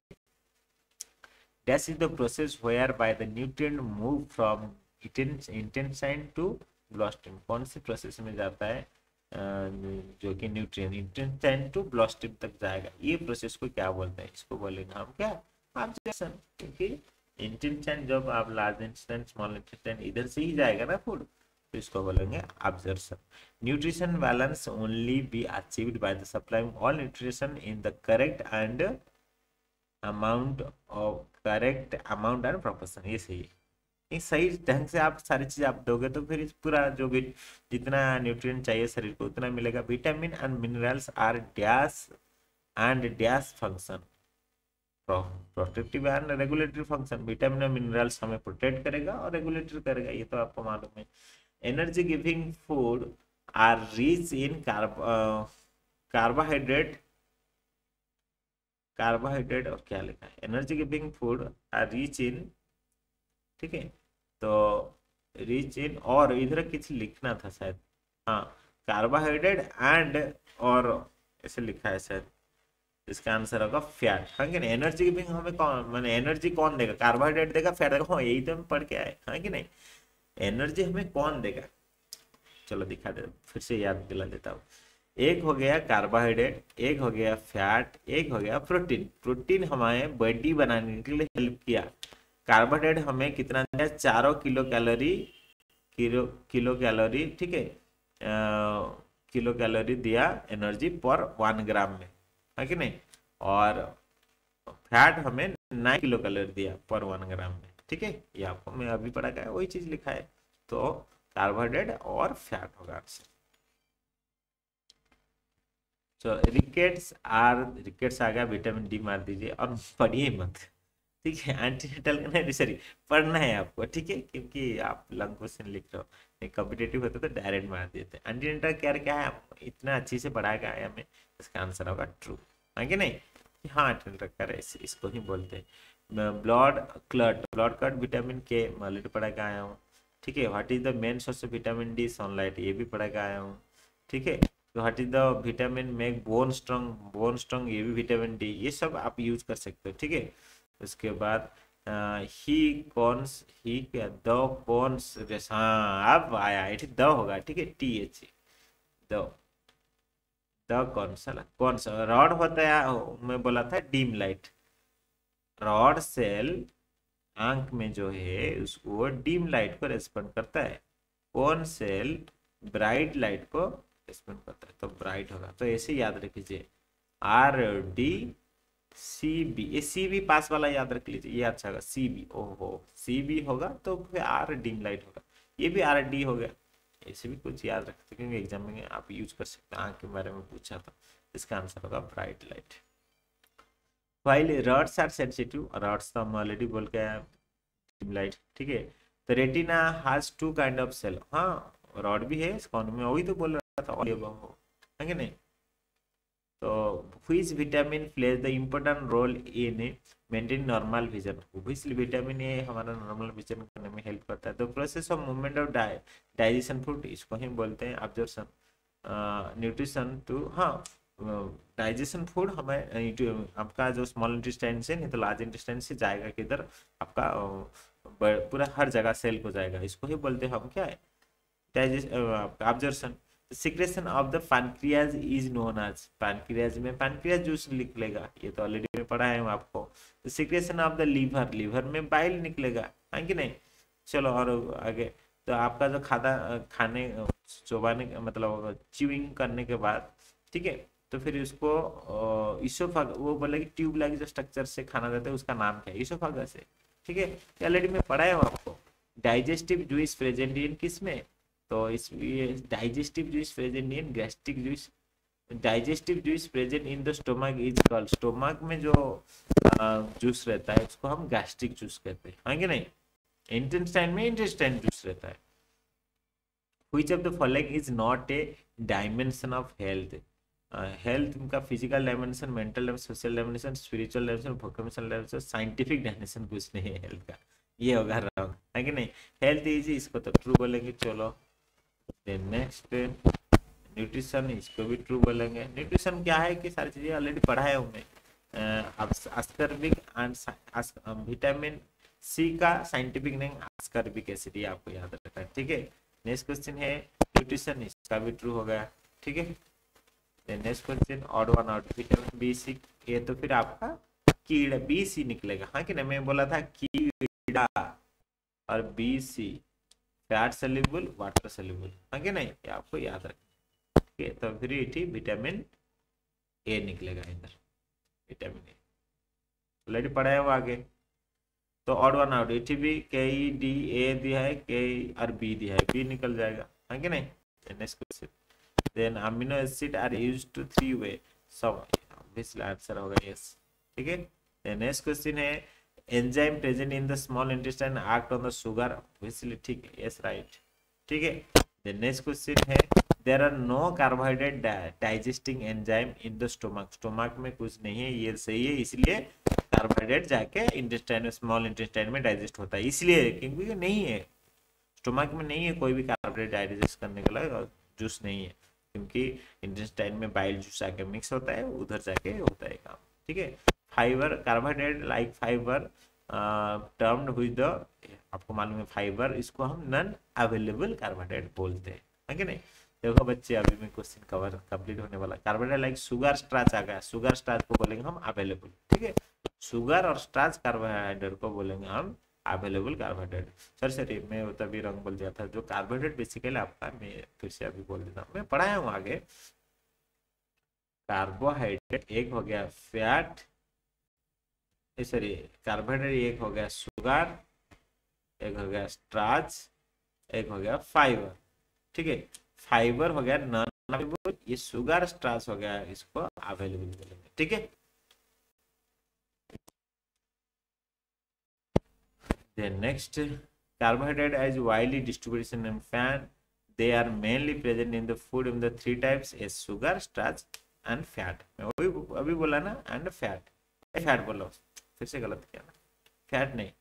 dash is the process whereby the nutrient move from intestine to bloodstream. कौन सी प्रोसेस में जाता है जो कि न्यूट्रिएंट इंटेंसाइन टू ब्लॉस्ट्रीम तक जाएगा, ये प्रोसेस को क्या बोलते हैं, इसको बोलेंगे हम क्या, ऑब्जर्वेशन। क्योंकि इंटेंसाइन जब आप लार्ज इंटेस्टाइन स्मॉल इंटेस्टाइन इधर से ही जाएगा ना फूड, तो इसको बोलेंगे observation. Nutrition balance only be achieved by the supplying all nutrition in the correct amount and proportion. ये सही है, ये सही ढंग से आप सारी चीज आप दोगे तो फिर पूरा जो भी जितना न्यूट्रिएंट चाहिए शरीर को उतना मिलेगा। Vitamin and minerals are dash and dash function, protective and regulatory function. Vitamin और मिनरल्स हमें प्रोटेक्ट करेगा और रेगुलेटरी करेगा, ये तो आपको मालूम है। Energy giving food are rich in carbohydrate और क्या लिखा है, energy giving food are rich in, ठीक है, तो रिच इन, और इधर कुछ लिखना था शायद, हाँ, कार्बोहाइड्रेट एंड, और ऐसे लिखा है शायद, इसका आंसर होगा फैट। हाँ कि नहीं, एनर्जी गिविंग हमें कौन, मैंने एनर्जी कौन देगा, कार्बोहाइड्रेट देगा, फैट देगा, हाँ यही तो हम पढ़ के आए, हाँ कि नहीं, एनर्जी हमें कौन देगा, चलो दिखा दे, फिर से याद दिला देता हूँ। एक हो गया कार्बोहाइड्रेट, एक हो गया फैट, एक हो गया प्रोटीन। प्रोटीन हमारे बॉडी बनाने के लिए हेल्प किया। कार्बोहाइड्रेट हमें कितना दिया, 4 किलो कैलोरी, किलो कैलोरी, ठीक है, किलो कैलोरी दिया एनर्जी पर 1 ग्राम में, है कि नहीं, और फैट हमें 9 किलो कैलोरी दिया पर 1 ग्राम में। ठीक है, ये आपको मैं अभी पढ़ा गया वही चीज लिखा है, तो कार्बोहाइड्रेट और फैट होगा आंसर। तो रिकेट्स आ गया, विटामिन डी मार दीजिए और पढ़िए मत, ठीक है, एंटीनेटल का नहीं, सॉरी पढ़ना है आपको, ठीक है, क्योंकि आप लॉन्ग क्वेश्चन लिख रहे हो, नहीं कॉम्पिटेटिव होता तो डायरेक्ट मार देते। एंटीनेटल क्या है, इतना अच्छे से पढ़ाया गया है हमें, इसका आंसर होगा ट्रू, है कि नहीं, हाँ एंटीनेटल कर इसको ही बोलते हैं। ब्लड क्लॉट विटामिन के ऑलरेडी पढ़ा के आया हूँ, ठीक है। What is the main source of vitamin D? Sunlight, ये भी पढ़ा के आया हूँ, ठीक है। तो what is the vitamin make bone strong? Bone strong, ये भी विटामिन डी, ये सब आप यूज कर सकते हो, ठीक है। उसके बाद ही कॉन्स, ही क्या, द कॉन्स, हाँ अब आया, ये द होगा, ठीक है, टी एच, द, कौन सा, रॉड होता है, मैं बोला था डीम लाइट, रॉड सेल आंख में जो है उसको डीम लाइट को रेस्पॉन्ड करता है, कौन सेल ब्राइट लाइट को रेस्पॉन्ड करता है, तो ब्राइट होगा। तो ऐसे याद रख लीजिए, आर डी सी बी, ये सी बी पास वाला याद रख लीजिए, ये अच्छा होगा, सी बी, ओहो सी बी होगा तो फिर आर डीम लाइट होगा, ये भी आर डी हो गया। ऐसे भी कुछ याद रखते क्योंकि एग्जाम में आप यूज कर सकते हैं, आंख के बारे में पूछा था, इसका आंसर होगा bright light. While rods are sensitive, rods तो हम ऑलरेडी बोल के आए, dim लाइट, ठीक है। तो retina has two kind of cell, हाँ रॉड भी है कौन में, वही तो बोल रहा था, है कि नहीं। तो which vitamin plays the important role in maintaining normal vision? obviously vitamin A हमारा नॉर्मल विजन करने में हेल्प करता है। तो process of movement of digestion food, इसको ही बोलते हैं ऑब्जर्वेशन, न्यूट्रिशन टू, हाँ डाइजेशन फूड हमें आपका जो स्मॉल इंटेस्टाइन से नहीं तो लार्ज इंटेस्टाइन से जाएगा किधर, आपका पूरा हर जगह सेल को जाएगा, इसको ही बोलते हैं हम क्या है, digest, observation. Secretion of the pancreas is known as, pancreas में पैनक्रियाज जूस निकलेगा, ये तो ऑलरेडी में पढ़ा है आपको। तो secretion of the liver, liver में बाइल निकलेगा, है कि नहीं। चलो और आगे, तो आपका जो खाने चबाने मतलब च्यूइंग करने के बाद, ठीक है, तो फिर उसको इसोफाग, वो बोले कि ट्यूब लाइक जो स्ट्रक्चर से खाना देते हैं उसका नाम क्या है, इसोफागस है, ठीक है, ऑलरेडी में पढ़ा है आपको। डाइजेस्टिव जूस प्रेजेंट इन किस में, तो इसलिए digestive juice present in gastric juice, digestive juice present in the stomach is called, stomach में जो जूस रहता है उसको हम गैस्ट्रिक जूस कहते हैं, है कि नहीं। इंटेस्टाइन में इंटेस्टाइन जूस रहता है। Which of the following is not a dimension of health, health का physical dimension, mental dimension, social dimension, spiritual dimension, vocational dimension, scientific dimension कुछ नहीं है हेल्थ का, ये होगा रॉन्ग, है कि नहीं। हेल्थ इज, इसको तो ट्रू बोलेंगे, चलो नेक्स्ट न्यूट्रिशन, इसको भी ट्रू बोलेंगे। न्यूट्रिशन क्या है कि सारी चीजें ऑलरेडी पढ़ा है उनमें, अस्कॉर्बिक एंड विटामिन सी का साइंटिफिक नेम अस्कॉर्बिक एसिड, ये आपको याद रखना है, ठीक है। नेक्स्ट क्वेश्चन है न्यूट्रिशन, इसका भी ट्रू हो गया, ठीक है। Next question odd one out, vitamin B C, ये तो फिर आपका कीड़ा बी सी निकलेगा, हाँ कि नहीं, मैं बोला था कीड़ा, और B C fat soluble, water soluble, है कि नहीं, ये आपको याद रखना, ठीक है। तो फिर ये विटामिन ए निकलेगा इधर, विटामिन ए ऑलरेडी पढ़ा है वो आगे। तो ऑड वन आउट, ये भी के ई डी ए दिया है, के और बी दिया है, बी निकल जाएगा, है कि नहीं। Next question, then amino acid are used to three way, सब ऑब्वियसली आंसर होगा यस, ठीक है। नेक्स्ट क्वेश्चन है enzyme present in the small intestine act on the sugar, obviously ठीक है, यस राइट, ठीक है। देन नेक्स्ट क्वेश्चन है there are no carbohydrate digesting enzyme in the stomach, stomach में कुछ नहीं है, ये सही है, इसलिए कार्बोहाइड्रेट जाके इंटेस्टाइन में, स्मॉल इंटेस्टाइन में डाइजेस्ट होता है, इसलिए क्योंकि नहीं है, स्टोमक में नहीं है कोई भी कार्बोहाइड्रेट डाइजेस्ट करने के लिए, जूस नहीं है, क्योंकि इंटेस्टाइन में बाइल जूस आके मिक्स होता है, उधर जाके होता है काम, ठीक है। Fibre, carbohydrate like fibre termed with the, आपको मालूम है फाइबर, इसको हम नॉन अवेलेबल कार्बोहाइड्रेट बोलते हैं, है कि नहीं। देखो बच्चे अभी में क्वेश्चन कवर कंप्लीट होने वाला, कार्बोहाइड्रेट लाइक शुगर स्टार्च आ गया, शुगर स्टार्च को बोलेंगे हम अवेलेबल, ठीक है। शुगर और स्टार्च कार्बोहाइड्रेट को बोलेंगे हम अवेलेबल कार्बोहाइड्रेट। सॉरी मैं तभी रंग बोल दिया था, जो कार्बोहाइड्रेट बेसिकली आपका, मैं फिर से अभी बोल देता हूँ, मैं पढ़ाया हूँ आगे। कार्बोहाइड्रेट एक हो गया फैट, सॉरी कार्बोहाइड्रेट एक हो गया शुगर, एक हो गया स्टार्च, एक हो गया फाइबर, ठीक है। फाइबर हो गया नॉन अवेलेबल, ये शुगर स्टार्च हो गया, इसको अवेलेबल बोलेंगे, ठीक है। Then next, carbohydrate as widely distribution in fat, they are mainly present in the food in the three types as sugar, starch and fat. मैं अभी बोला ना and fat, फैट बोलो, फिर से गलत किया ना, फैट नहीं,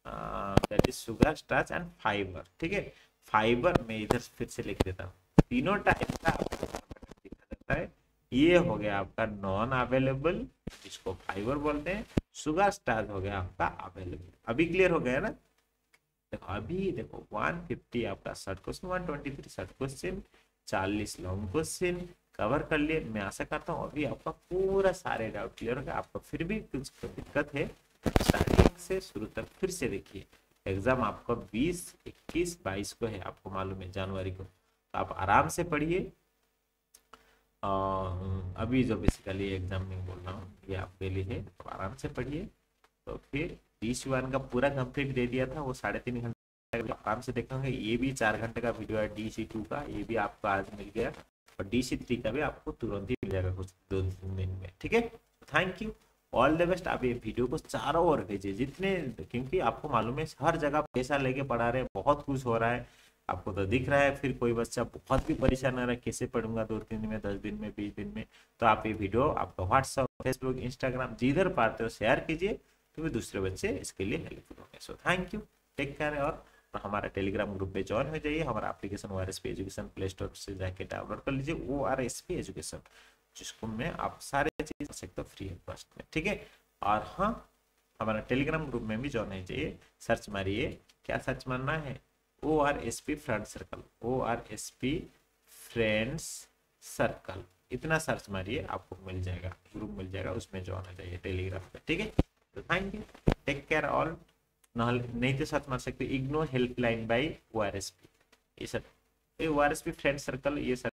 that is sugar, starch and fibre. ठीक है, फाइबर मैं इधर फिर से लिख देता हूँ, तीनों टाइप का आपको कार्बोहाइड्रेट दिखा देता है। ये हो गया आपका नॉन अवेलेबल, जिसको फाइबर बोलते हैं। शुगर, स्टार्च हो गया आपका अवेलेबल। अभी क्लियर हो गया ना? देखो अभी देखो 150 आपका short question, 123 short question, 40 long question cover कर लिए। मैं आशा करता हूँ अभी आपका पूरा सारे डाउट क्लियर हो गया। आपको फिर भी कुछ दिक्कत है, स्टार्टिंग से शुरू तक फिर से देखिए। एग्जाम आपका 20, 21, 22 को है, आपको मालूम है, जनवरी को। तो आप आराम से पढ़िए। अभी जो बेसिकली एग्जाम में बोल रहा हूँ ये आपके लिए है, तो आराम से पढ़िए। तो फिर DC1 का पूरा कंप्लीट दे दिया था, वो 3.5 घंटे आराम से देखेंगे। ये भी 4 घंटे का वीडियो है DC2 का, ये भी आपको आज मिल गया। और DC3 का भी आपको तुरंत ही मिल जाएगा कुछ 2-3 दिन में। ठीक है, thank you, all the best. आप ये वीडियो को चारों ओर भेजिए जितने, क्योंकि आपको मालूम है हर जगह पैसा लेके पढ़ा रहे हैं, बहुत कुछ हो रहा है, आपको तो दिख रहा है। फिर कोई बच्चा बहुत भी परेशान आ रहा है, कैसे पढ़ूंगा 2-3 दिन में, 10 दिन में, 20 दिन में। तो आप ये वीडियो आपका व्हाट्सअप, फेसबुक, इंस्टाग्राम जिधर पाते हो शेयर कीजिए, तो भी दूसरे बच्चे इसके लिए हेल्पफुल होंगे। So thank you, take care. और हमारा टेलीग्राम ग्रुप पे ज्वाइन हो जाइए। हमारा application ORSP education play store से जाके डाउनलोड कर लीजिए, ORSP एजुकेशन, जिसको में आप सारे चीज कर सकते हो फ्री ऑफ कॉस्ट में। ठीक है, और हाँ, हमारा टेलीग्राम ग्रुप में भी ज्वाइन हो जाइए। सर्च मारिए, क्या सर्च मारना है? ORSP friend circle, ORSP friends circle, इतना सर्च मारिए, आपको मिल जाएगा, ग्रुप मिल जाएगा, उसमें ज्वाइन हो जाइए टेलीग्राम पे। ठीक है, तो thank you, take care all. नहीं तो सर्च मार सकते इग्नो हेल्पलाइन बाई ORSP, ये सब ORSP फ्रेंड सर्कल, ये सब